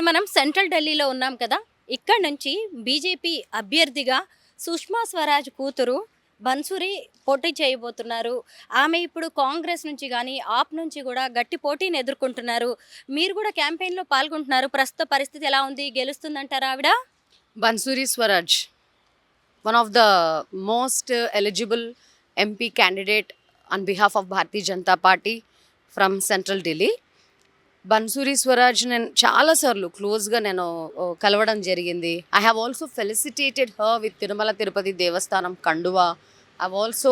మనం సెంట్రల్ ఢిల్లీలో ఉన్నాం కదా! ఇక్కడ నుంచి బీజేపీ అభ్యర్థిగా సుష్మా స్వరాజ్ కూతురు బన్సూరి పోటీ చేయబోతున్నారు. ఆమె ఇప్పుడు కాంగ్రెస్ నుంచి గానీ, ఆప్ నుంచి గూడా గట్టి పోటీని ఎదుర్కొంటున్నారు. మీరు గూడా క్యాంపెయిన్‌లో పాల్గొంటున్నారు. ప్రస్తుత పరిస్థితి ఎలా ఉంది? గెలుస్తుందంటారా ఆవిడ? Bansuri Swaraj, one of the most eligible MP candidate on behalf of Bharatiya Janata Party from Central Delhi. Bansuri Swaraj నేను చాలాసార్లు క్లోజ్గా నేను కలవడం జరిగింది. I have also felicitated her with Tirumala Tirupati Devasthanam kanduva. I've also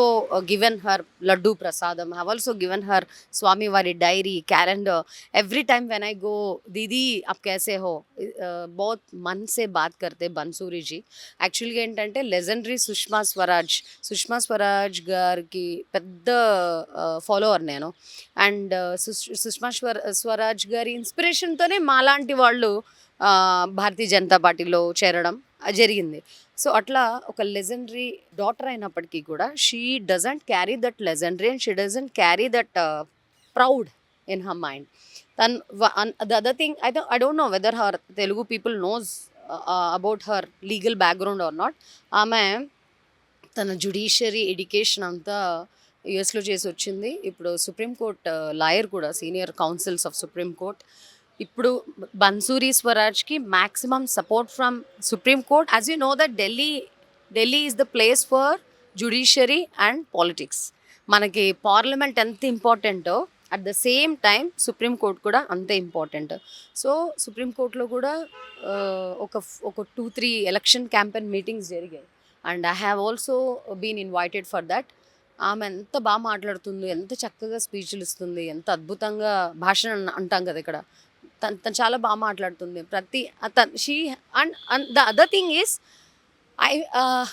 given her laddu prasadam. I've also given her స్వామివారి diary calendar. Every time when I go, Didi అప్ कैसे हो, बहुत मन से बात करते బన్సూరి జీ. యాక్చువల్గా ఏంటంటే లెజెండరీ సుష్మా స్వరాజ్ గారికి పెద్ద ఫాలోవర్ నేను. అండ్ సుష్మా స్వరాజ్ గారి ఇన్స్పిరేషన్తోనే మాలాంటి వాళ్ళు భారతీయ జనతా పార్టీలో చేరడం జరిగింది. సో అట్లా ఒక లెజెండరీ డాటర్ అయినప్పటికీ కూడా she doesn't carry that legendary and she doesn't carry that proud in her mind. The other thing I don't know whether her Telugu people knows about her legal background or not. ఆమె తన judiciary education అంతా యుఎస్లో చేసి వచ్చింది. ఇప్పుడు supreme court lawyer కూడా, senior counsels of supreme court. ఇప్పుడు బన్సూరి స్వరాజ్కి maximum support from supreme court. As you know that Delhi is the place for judiciary and politics. మనకి పార్లమెంట్ ఎంత ఇంపార్టెంటో at the same time supreme court కూడా అంతే ఇంపార్టెంట్. సో సుప్రీంకోర్టులో కూడా ఒక 2-3 ఎలక్షన్ క్యాంపెయిన్ మీటింగ్స్ జరిగాయి. And I have also been invited for that. ఆమె ఎంత బాగా మాట్లాడుతుంది, ఎంత చక్కగా స్పీచ్లు ఇస్తుంది, ఎంత అద్భుతంగా భాషణ అంటాం కదా ఇక్కడ. తను చాలా బాగా మాట్లాడుతుంది. She and the other thing is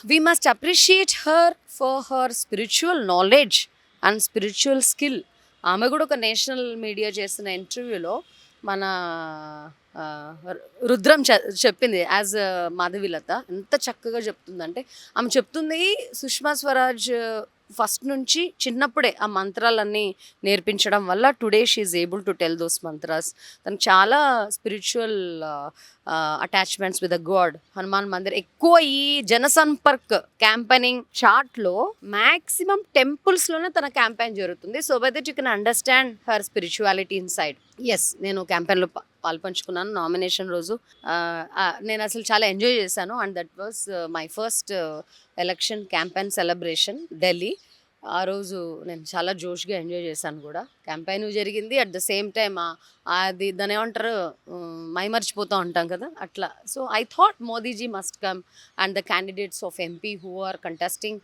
we must appreciate her for her spiritual knowledge and spiritual skill. ఆమె కూడా ఒక నేషనల్ మీడియా చేసిన ఇంటర్వ్యూలో మన రుద్రం చెప్పింది యాజ్ మాధవీలత. ఎంత చక్కగా చెప్తుందంటే ఆమె చెప్తుంది సుష్మా స్వరాజ్ ఫస్ట్ నుంచి చిన్నప్పుడే ఆ మంత్రాలన్నీ నేర్పించడం వల్ల today she is able to tell those mantras. తనకు చాలా spiritual attachments with the God. Hanuman Mandir ఎక్కువ ఈ జనసంపర్క్ క్యాంపెయినింగ్ చార్ట్లో మ్యాక్సిమం టెంపుల్స్లోనే తన క్యాంపెయిన్ జరుగుతుంది. So by that you can understand her spirituality inside. Yes, నేను క్యాంపెయిన్లో పాల్పంచుకున్నాను. నామినేషన్ రోజు నేను అసలు చాలా ఎంజాయ్ చేశాను. And that was my first election campaign celebration Delhi. ఆ రోజు నేను చాలా జోష్గా ఎంజాయ్ చేశాను కూడా. క్యాంపెయిన్ జరిగింది, అట్ ద సేమ్ టైమ్ అది దాని ఏమంటారు, మైమర్చిపోతూ ఉంటాం కదా అట్లా. So I thought Modiji must come and the candidates of MP who are contesting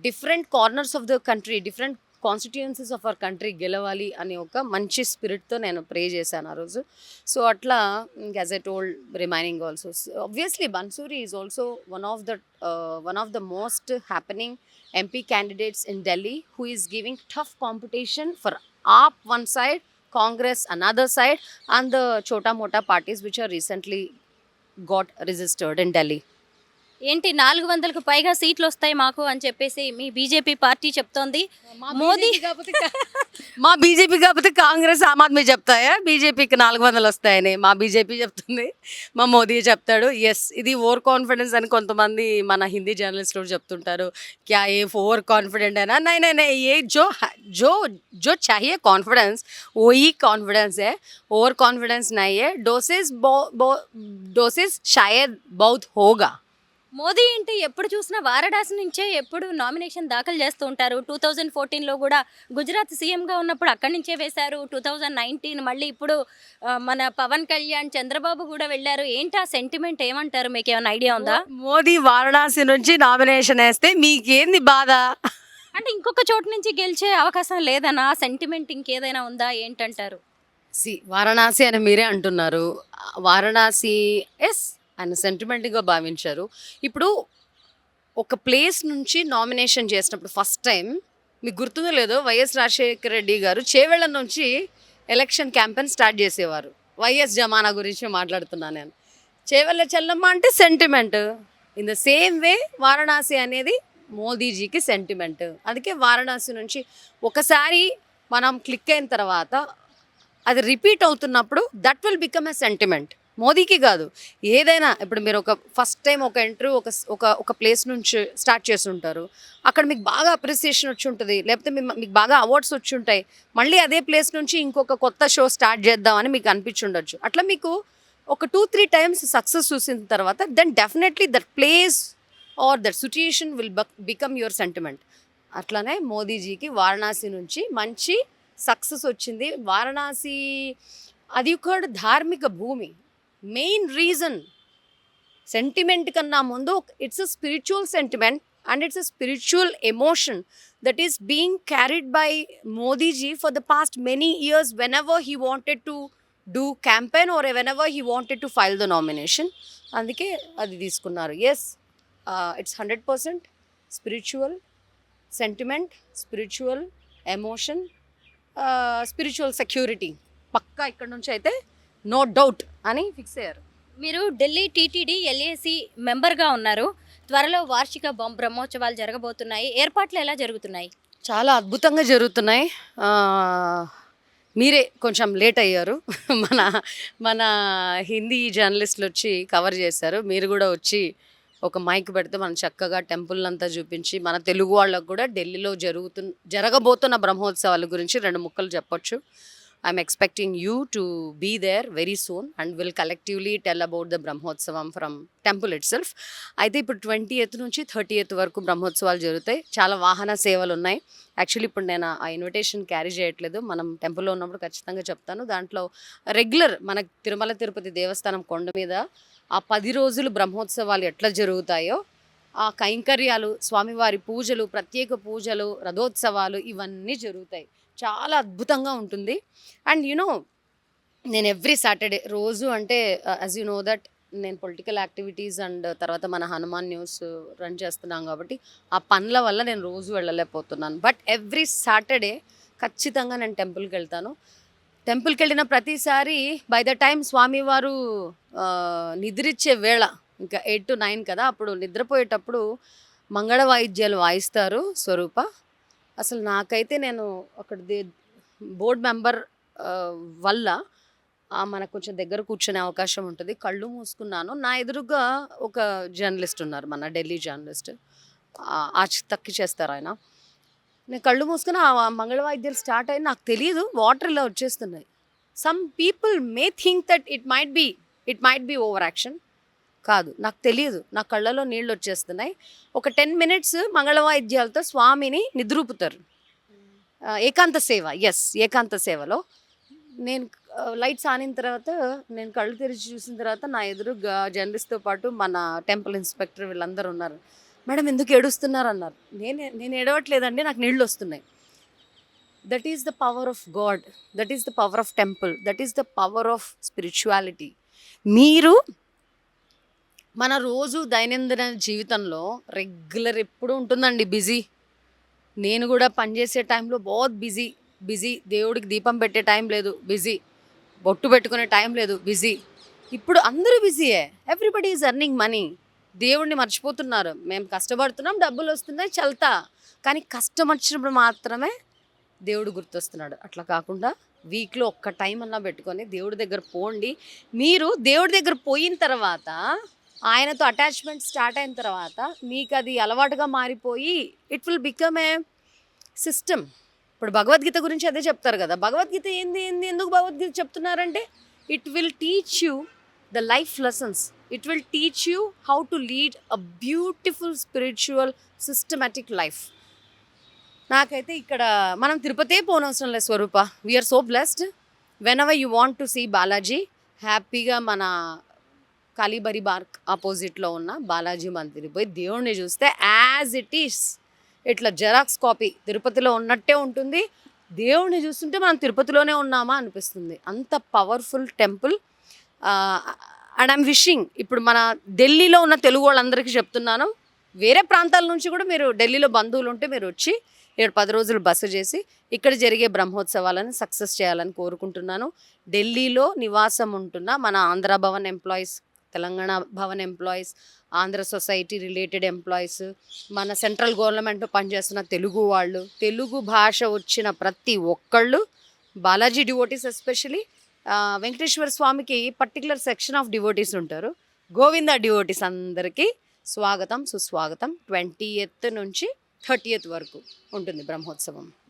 different corners of the country, different constituencies of our country గెలవాలి అని ఒక మంచి స్పిరిట్తో నేను ప్రే చేశాను ఆ రోజు. సో అట్లా as I told remaining also, obviously Bansuri is also one of the most happening MP candidates in Delhi who is giving tough competition for AAP one side, Congress another side, and the chota mota parties which are recently got registered in Delhi. ఏంటి 400కు పైగా సీట్లు వస్తాయి మాకు అని చెప్పేసి మీ BJP party చెప్తోంది. మోదీ మా BJP కాకపోతే కాంగ్రెస్ ఆమ్ ఆద్మీ చెప్తాయా బీజేపీకి 400 వస్తాయని? మా బీజేపీ చెప్తుంది, మా మోదీ చెప్తాడు. ఎస్, ఇది ఓవర్ కాన్ఫిడెన్స్ అని కొంతమంది మన హిందీ జర్నలిస్టులు చెప్పతుంటారు. క్యా ఏ ఓవర్ కాన్ఫిడెంట్ అయినా నై నై నై, ఏ जो चाहिए कॉन्फिडेंस वही कॉन्फिडेंस है, ओवर कॉन्फिडेंस नहीं है. डोसेज शायद बहुत होगा. మోదీ అంటే ఎప్పుడు చూసినా వారణాసి నుంచే ఎప్పుడు నామినేషన్ దాఖలు చేస్తూ ఉంటారు. 2014లో కూడా గుజరాత్ సీఎంగా ఉన్నప్పుడు అక్కడి నుంచే వేశారు. 2019 మళ్ళీ ఇప్పుడు మన పవన్ కళ్యాణ్, చంద్రబాబు కూడా వెళ్ళారు. ఏంటి ఆ సెంటిమెంట్, ఏమంటారు? మీకు ఏమైనా ఐడియా ఉందా? మోదీ వారణాసి నుంచి నామినేషన్ వేస్తే మీకేంది బాధ? అంటే ఇంకొక చోటు నుంచి గెలిచే అవకాశం లేదనా? సెంటిమెంట్ ఇంకేదైనా ఉందా, ఏంటంటారు? వారణాసి అని మీరే అంటున్నారు. వారణాసి ఎస్ ఆయన సెంటిమెంట్గా భావించారు. ఇప్పుడు ఒక ప్లేస్ నుంచి నామినేషన్ చేసినప్పుడు ఫస్ట్ టైం మీకు గుర్తుందో లేదో, వైఎస్ రాజశేఖర రెడ్డి గారు చేవెళ్ళ నుంచి ఎలక్షన్ క్యాంపెయిన్ స్టార్ట్ చేసేవారు. వైఎస్ జమానా గురించి మాట్లాడుతున్నాను నేను. చేవెళ్ళ చెల్లమ్మ అంటే sentiment. In the same way Varanasi అనేది మోదీజీకి సెంటిమెంట్. అందుకే వారణాసి నుంచి ఒకసారి మనం క్లిక్ అయిన తర్వాత అది రిపీట్ అవుతున్నప్పుడు that will become a sentiment. మోదీకి కాదు, ఏదైనా ఇప్పుడు మీరు ఒక ఫస్ట్ టైం ఒక ఎంట్రీ ఒక ఒక ఒక ప్లేస్ నుంచి స్టార్ట్ చేసి ఉంటారు, అక్కడ మీకు బాగా అప్రిసియేషన్ వచ్చి ఉంటుంది, లేకపోతే మీకు బాగా అవార్డ్స్ వచ్చి ఉంటాయి, మళ్ళీ అదే ప్లేస్ నుంచి ఇంకొక కొత్త షో స్టార్ట్ చేద్దామని మీకు అనిపించి ఉండొచ్చు. అట్లా మీకు ఒక 2-3 టైమ్స్ సక్సెస్ చూసిన తర్వాత then definitely that place or that situation will become your sentiment. అట్లానే మోదీజీకి వారణాసి నుంచి మంచి సక్సెస్ వచ్చింది. వారణాసి అది కూడా ధార్మిక భూమి. మెయిన్ రీజన్ సెంటిమెంట్ కన్నా ముందు it's a spiritual sentiment and it's a spiritual emotion that is being carried by Modi ji for the past many years whenever he wanted to do campaign or whenever he wanted to file the nomination. అందుకే అది తీసుకున్నారు. Yes, it's 100% spiritual sentiment, spiritual emotion, spiritual security పక్కా ఇక్కడ నుంచి అయితే no doubt అని fix అయ్యారు. మీరు ఢిల్లీ టీటీడీ ఎల్ఏసి మెంబర్గా ఉన్నారు. త్వరలో వార్షిక బ్రహ్మోత్సవాలు జరగబోతున్నాయి. ఏర్పాట్లు ఎలా జరుగుతున్నాయి? చాలా అద్భుతంగా జరుగుతున్నాయి. మీరే కొంచెం లేట్ అయ్యారు. మన మన హిందీ జర్నలిస్టులు వచ్చి కవర్ చేశారు. మీరు కూడా వచ్చి ఒక మైక్ పెడితే మనం చక్కగా టెంపుల్ అంతా చూపించి మన తెలుగు వాళ్ళకు కూడా ఢిల్లీలో జరగబోతున్న బ్రహ్మోత్సవాల గురించి 2 ముక్కలు చెప్పొచ్చు. I'm expecting you to be there very soon and will collectively tell about the Brahmotsavam from temple itself. అయితే ఇప్పుడు 20th నుంచి 30th వరకు బ్రహ్మోత్సవాలు జరుగుతాయి. చాలా వాహన సేవలు ఉన్నాయి. యాక్చువల్లీ ఇప్పుడు నేను ఆ ఇన్విటేషన్ క్యారీ చేయట్లేదు, మనం టెంపుల్లో ఉన్నప్పుడు ఖచ్చితంగా చెప్తాను. దాంట్లో రెగ్యులర్ మన తిరుమల తిరుపతి దేవస్థానం కొండ మీద ఆ 10 రోజులు బ్రహ్మోత్సవాలు ఎట్లా జరుగుతాయో ఆ కైంకర్యాలు, స్వామివారి పూజలు, ప్రత్యేక పూజలు, రథోత్సవాలు ఇవన్నీ జరుగుతాయి. చాలా అద్భుతంగా ఉంటుంది. అండ్ యునో నేను ఎవ్రీ సాటర్డే రోజు అంటే యాజ్ యూ నో దట్ నేను పొలిటికల్ యాక్టివిటీస్ అండ్ తర్వాత మన హనుమాన్ న్యూస్ రన్ చేస్తున్నాం కాబట్టి ఆ పనుల వల్ల నేను రోజు వెళ్ళలేకపోతున్నాను. బట్ ఎవ్రీ సాటర్డే ఖచ్చితంగా నేను టెంపుల్కి వెళ్తాను. టెంపుల్కి వెళ్ళిన ప్రతిసారి బై ద టైం స్వామివారు నిద్రించే వేళ ఇంకా 8 to 9 కదా, అప్పుడు నిద్రపోయేటప్పుడు మంగళ వాయిద్యాలు వాయిస్తారు స్వరూప. అసలు నాకైతే నేను అక్కడ బోర్డ్ మెంబర్ వల్ల మనకు కొంచెం దగ్గర కూర్చునే అవకాశం ఉంటుంది. కళ్ళు మూసుకున్నాను, నా ఎదురుగా ఒక జర్నలిస్ట్ ఉన్నారు, మన ఢిల్లీ జర్నలిస్ట్, తక్కి చేస్తారు ఆయన. నేను కళ్ళు మూసుకుని ఆ మంగళ వాయిద్యాలు స్టార్ట్ అయ్యి నాకు తెలియదు వాటర్ ఇలా వచ్చేస్తున్నాయి. Some people may think that it might be over action. కాదు, నాకు తెలియదు, నా కళ్ళలో నీళ్ళు వచ్చేస్తున్నాయి. ఒక 10 minutes మంగళ వాయిద్యాలతో స్వామిని నిద్రూపుతారు. ఏకాంత సేవ, ఎస్, ఏకాంత సేవలో నేను లైట్స్ ఆనిన తర్వాత నేను కళ్ళు తెరిచి చూసిన తర్వాత నా ఎదురుగా జర్నలిస్ట్తో పాటు మన టెంపుల్ ఇన్స్పెక్టర్ వీళ్ళందరూ ఉన్నారు. మేడం ఎందుకు ఏడుస్తున్నారు అన్నారు. నేను ఏడవట్లేదండి, నాకు నీళ్ళు వస్తున్నాయి. That is the power of God, that is the power of temple, that is the power of spirituality. మీరు మన రోజు దైనందిన జీవితంలో రెగ్యులర్ ఎప్పుడు ఉంటుందండి బిజీ. నేను కూడా పనిచేసే టైంలో బహుత్ బిజీ, దేవుడికి దీపం పెట్టే టైం లేదు, బిజీ, బొట్టు పెట్టుకునే టైం లేదు, బిజీ. ఇప్పుడు అందరూ బిజీయే, ఎవ్రీబడి ఈజ్ ఎర్నింగ్ మనీ. దేవుడిని మర్చిపోతున్నారు. మేము కష్టపడుతున్నాం, డబ్బులు వస్తున్నాయి, చల్తా. కానీ కష్టం వచ్చినప్పుడు మాత్రమే దేవుడు గుర్తొస్తున్నాడు. అట్లా కాకుండా వీక్లో ఒక్క టైం అన్నా పెట్టుకొని దేవుడి దగ్గర పోండి. మీరు దేవుడి దగ్గర పోయిన తర్వాత ఆయనతో అటాచ్మెంట్ స్టార్ట్ అయిన తర్వాత మీకు అది అలవాటుగా మారిపోయి it will become a system. ఇప్పుడు భగవద్గీత గురించి అదే చెప్తారు కదా, భగవద్గీత ఏంది ఎందుకు భగవద్గీత చెప్తున్నారంటే it will teach you the life lessons, it will teach you how to lead a beautiful spiritual systematic life. నాకైతే ఇక్కడ మనం తిరుపతే పోనవసరం లేదు స్వరూప. We are so blessed. When ever you want to see Balaji, హ్యాపీగా మన కాళీబరి పార్క్ ఆపోజిట్లో ఉన్న బాలాజీ మందిరికి పోయి దేవుణ్ణి చూస్తే యాజ్ ఇట్ ఈస్ ఇట్లా జెరాక్స్ కాపీ తిరుపతిలో ఉన్నట్టే ఉంటుంది. దేవుణ్ణి చూస్తుంటే మనం తిరుపతిలోనే ఉన్నామా అనిపిస్తుంది. అంత powerful temple. And I'm wishing, ఇప్పుడు మన ఢిల్లీలో ఉన్న తెలుగు వాళ్ళందరికీ చెప్తున్నాను, వేరే ప్రాంతాల నుంచి కూడా మీరు ఢిల్లీలో బంధువులు ఉంటే మీరు వచ్చి 10 రోజులు బస చేసి ఇక్కడ జరిగే బ్రహ్మోత్సవాలను సక్సెస్ చేయాలని కోరుకుంటున్నాను. ఢిల్లీలో నివాసం ఉంటున్న మన Andhra Bhavan employees, Telangana Bhavan employees, Andhra society related employees, మన సెంట్రల్ గవర్నమెంట్లో పనిచేస్తున్న తెలుగు వాళ్ళు, తెలుగు భాష వచ్చిన ప్రతి ఒక్కళ్ళు, బాలాజీ డివోటీస్ ఎస్పెషలీ వెంకటేశ్వర స్వామికి పర్టికులర్ సెక్షన్ ఆఫ్ డివోటీస్ ఉంటారు. గోవింద డివోటీస్ అందరికీ స్వాగతం సుస్వాగతం. 20th నుంచి 30th వరకు ఉంటుంది బ్రహ్మోత్సవం.